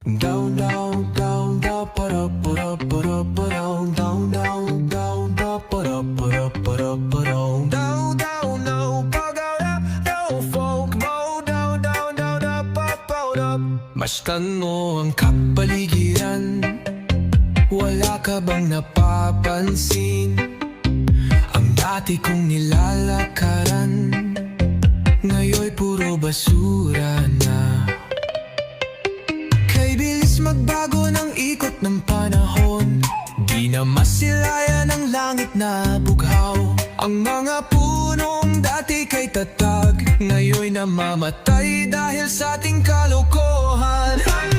Down, down, down, down, para, para, para, para, down, down, down, down, para, para, para, para, down, down, no, pag-out, no, folk mo, down, down, down, up, up, out, up. Mastan mo ang kapaligiran, wala ka bang napapansin? Ang dati kong nilalakaran, ngayon'y puro basura na. Kay bilis magbago ng ikot ng panahon, di na masilayan ang langit na bughaw. Ang mga punong dati kay tatag, ngayon'y namamatay dahil sa ating kalokohan. Ang